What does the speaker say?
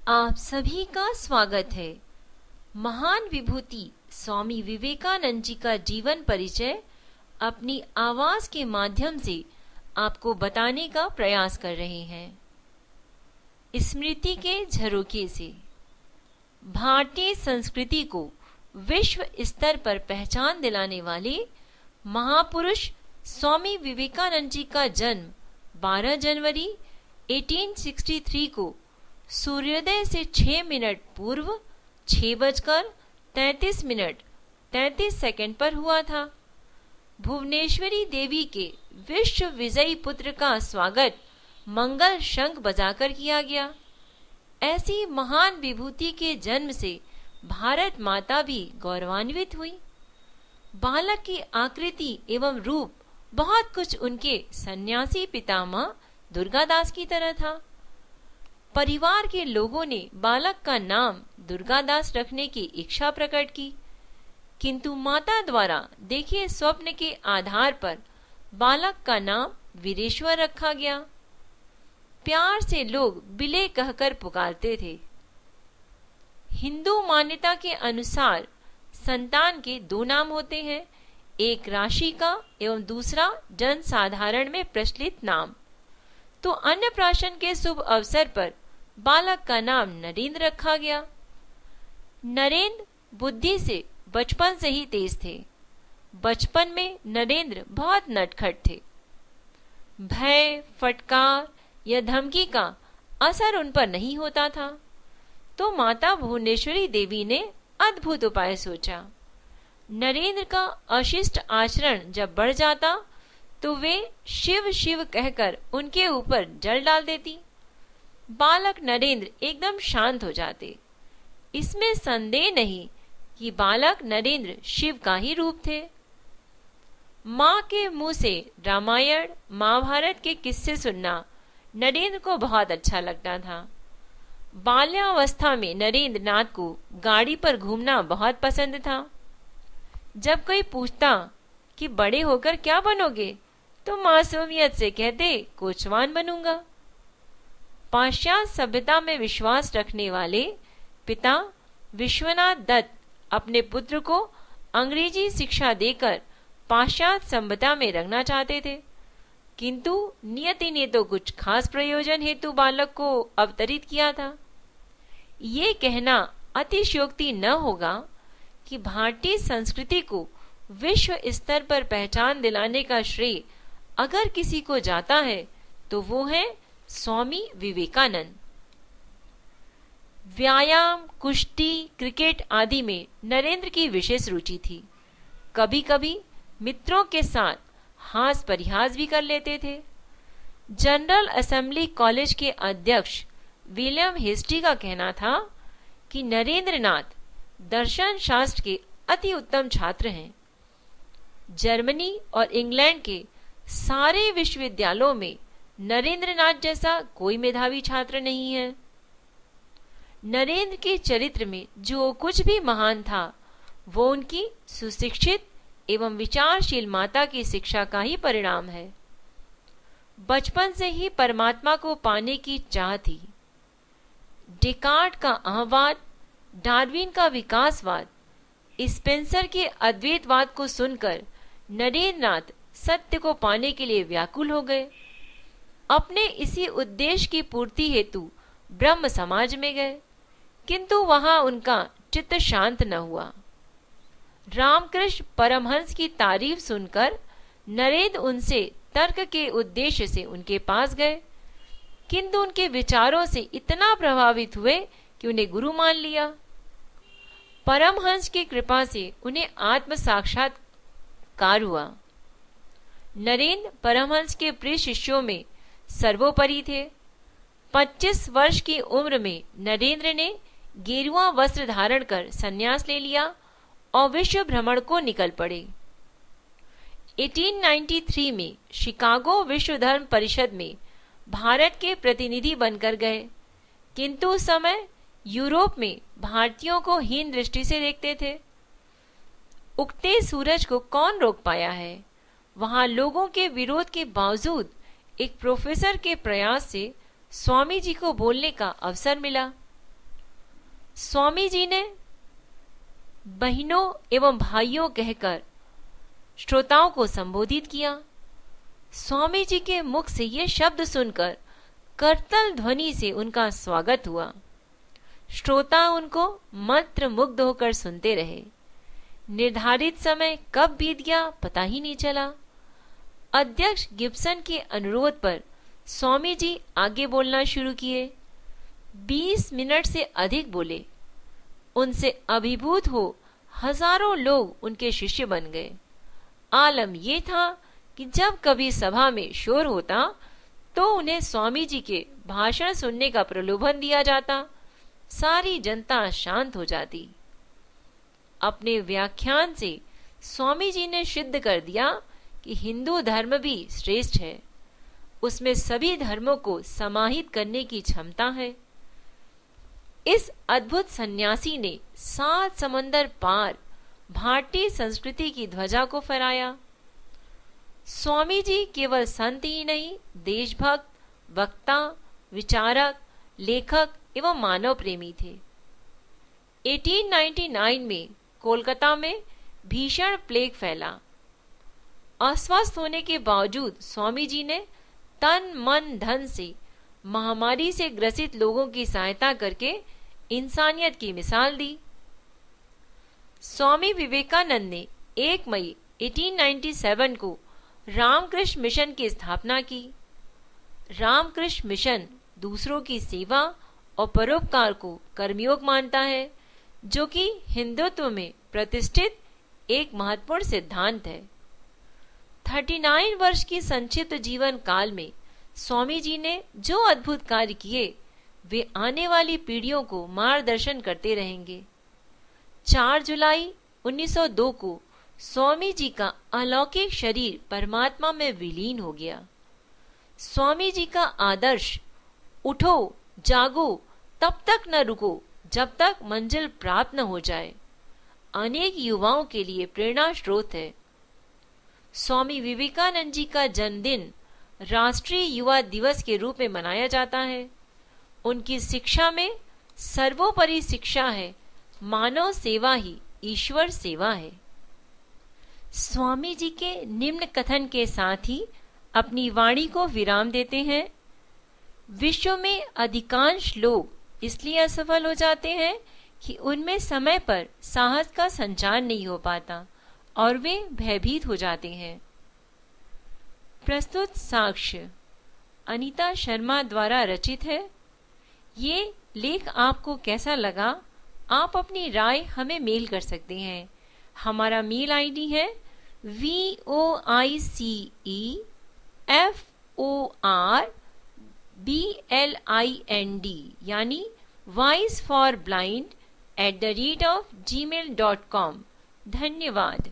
आप सभी का स्वागत है। महान विभूति स्वामी विवेकानंद जी का जीवन परिचय अपनी आवाज के माध्यम से आपको बताने का प्रयास कर रहे हैं। स्मृति के झरोखे से भारतीय संस्कृति को विश्व स्तर पर पहचान दिलाने वाले महापुरुष स्वामी विवेकानंद जी का जन्म 12 जनवरी 1863 को सूर्योदय से 6 मिनट पूर्व 6:33 पर हुआ था। भुवनेश्वरी देवी के विश्व विजयी पुत्र का स्वागत मंगल शंख बजाकर किया गया। ऐसी महान विभूति के जन्म से भारत माता भी गौरवान्वित हुई। बालक की आकृति एवं रूप बहुत कुछ उनके सन्यासी पितामह दुर्गादास की तरह था। परिवार के लोगों ने बालक का नाम दुर्गादास रखने की इच्छा प्रकट की, किंतु माता द्वारा देखे स्वप्न के आधार पर बालक का नाम वीरेश्वर रखा गया। प्यार से लोग बिले कहकर पुकारते थे। हिंदू मान्यता के अनुसार संतान के 2 नाम होते हैं, एक राशि का एवं दूसरा जनसाधारण में प्रचलित नाम। तो अन्नप्राशन के शुभ अवसर पर बालक का नाम नरेंद्र रखा गया। नरेंद्र बुद्धि से बचपन से ही तेज थे। बचपन में नरेंद्र बहुत नटखट थे। भय, फटकार या धमकी का असर उन पर नहीं होता था। तो माता भुवनेश्वरी देवी ने अद्भुत उपाय सोचा। नरेंद्र का अशिष्ट आचरण जब बढ़ जाता तो वे शिव शिव कहकर उनके ऊपर जल डाल देती। बालक नरेंद्र एकदम शांत हो जाते। इसमें संदेह नहीं कि बालक नरेंद्र शिव का ही रूप थे। माँ के मुंह से रामायण महाभारत के किस्से सुनना नरेंद्र को बहुत अच्छा लगता था। बाल्यावस्था में नरेंद्र नाथ को गाड़ी पर घूमना बहुत पसंद था। जब कोई पूछता कि बड़े होकर क्या बनोगे, तो मासूमियत से कहते कोचवान बनूंगा। पाश्चात्य सभ्यता में विश्वास रखने वाले पिता विश्वनाथ दत्त अपने पुत्र को अंग्रेजी शिक्षा देकर पाश्चात्य सभ्यता में रखना चाहते थे, किंतु नियति ने तो कुछ खास प्रयोजन हेतु बालक को अवतरित किया था। ये कहना अतिशयोक्ति न होगा कि भारतीय संस्कृति को विश्व स्तर पर पहचान दिलाने का श्रेय अगर किसी को जाता है तो वो है स्वामी विवेकानंद। व्यायाम, कुश्ती, क्रिकेट आदि में नरेंद्र की विशेष रुचि थी। कभी कभी मित्रों के साथ हास परिहास भी कर लेते थे। जनरल असेंबली कॉलेज के अध्यक्ष विलियम हेस्टी का कहना था कि नरेंद्र नाथ दर्शन शास्त्र के अति उत्तम छात्र हैं। जर्मनी और इंग्लैंड के सारे विश्वविद्यालयों में नरेंद्र नाथ जैसा कोई मेधावी छात्र नहीं है। नरेंद्र के चरित्र में जो कुछ भी महान था वो उनकी सुशिक्षित एवं विचारशील माता की शिक्षा का ही परिणाम है। बचपन से ही परमात्मा को पाने की चाह थी। डेकार्ट का अहंवाद, डार्विन का विकासवाद, स्पेंसर के अद्वैतवाद को सुनकर नरेंद्र नाथ सत्य को पाने के लिए व्याकुल हो गए। अपने इसी उद्देश्य की पूर्ति हेतु ब्रह्म समाज में गए, किंतु वहां उनका चित्त शांत न हुआ। रामकृष्ण परमहंस की तारीफ सुनकर नरेंद्र उनसे तर्क के उद्देश्य से उनके पास गए, किंतु उनके विचारों से इतना प्रभावित हुए कि उन्हें गुरु मान लिया। परमहंस की कृपा से उन्हें आत्म साक्षात्कार हुआ। नरेंद्र परमहंस के प्रिय शिष्यों में सर्वोपरि थे। 25 वर्ष की उम्र में नरेंद्र ने गेरुआ वस्त्र धारण कर संन्यास ले लिया और विश्व भ्रमण को निकल पड़े। 1893 में शिकागो विश्व धर्म परिषद में भारत के प्रतिनिधि बनकर गए, किंतु उस समय यूरोप में भारतीयों को हीन दृष्टि से देखते थे। उगते सूरज को कौन रोक पाया है। वहां लोगों के विरोध के बावजूद एक प्रोफेसर के प्रयास से स्वामी जी को बोलने का अवसर मिला। स्वामी जी ने बहनों एवं भाइयों कहकर श्रोताओं को संबोधित किया। स्वामी जी के मुख से ये शब्द सुनकर करतल ध्वनि से उनका स्वागत हुआ। श्रोता उनको मंत्र मुग्ध होकर सुनते रहे। निर्धारित समय कब बीत गया पता ही नहीं चला। अध्यक्ष गिब्सन के अनुरोध पर स्वामी जी आगे बोलना शुरू किए। 20 मिनट से अधिक बोले। उनसे अभिभूत हो हजारों लोग उनके शिष्य बन गए। आलम यह था कि जब कभी सभा में शोर होता तो उन्हें स्वामी जी के भाषण सुनने का प्रलोभन दिया जाता। सारी जनता शांत हो जाती। अपने व्याख्यान से स्वामी जी ने सिद्ध कर दिया कि हिंदू धर्म भी श्रेष्ठ है। उसमें सभी धर्मों को समाहित करने की क्षमता है। इस अद्भुत सन्यासी ने 7 समंदर पार भारतीय संस्कृति की ध्वजा को फहराया। स्वामी जी केवल संत ही नहीं, देशभक्त, वक्ता, विचारक, लेखक एवं मानव प्रेमी थे। 1899 में कोलकाता में भीषण प्लेग फैला। अस्वस्थ होने के बावजूद स्वामी जी ने तन मन धन से महामारी से ग्रसित लोगों की सहायता करके इंसानियत की मिसाल दी। स्वामी विवेकानंद ने 1 मई 1897 को रामकृष्ण मिशन की स्थापना की। रामकृष्ण मिशन दूसरों की सेवा और परोपकार को कर्मयोग मानता है, जो कि हिंदुत्व में प्रतिष्ठित एक महत्वपूर्ण सिद्धांत है। 39 वर्ष की संक्षिप्त जीवन काल में स्वामी जी ने जो अद्भुत कार्य किए वे आने वाली पीढ़ियों को मार्गदर्शन करते रहेंगे। 4 जुलाई 1902 को स्वामी जी का अलौकिक शरीर परमात्मा में विलीन हो गया। स्वामी जी का आदर्श उठो, जागो, तब तक न रुको जब तक मंजिल प्राप्त न हो जाए, अनेक युवाओं के लिए प्रेरणा स्रोत है। स्वामी विवेकानंद जी का जन्मदिन राष्ट्रीय युवा दिवस के रूप में मनाया जाता है। उनकी शिक्षा में सर्वोपरि शिक्षा है, मानव सेवा ही ईश्वर सेवा है। स्वामी जी के निम्न कथन के साथ ही अपनी वाणी को विराम देते हैं। विश्व में अधिकांश लोग इसलिए असफल हो जाते हैं कि उनमें समय पर साहस का संचार नहीं हो पाता और वे भयभीत हो जाते हैं। प्रस्तुत साक्ष्य अनीता शर्मा द्वारा रचित है। ये लेख आपको कैसा लगा? आप अपनी राय हमें मेल कर सकते हैं। हमारा मेल आईडी है voiceforblind यानी voiceforblind@gmail.com। धन्यवाद।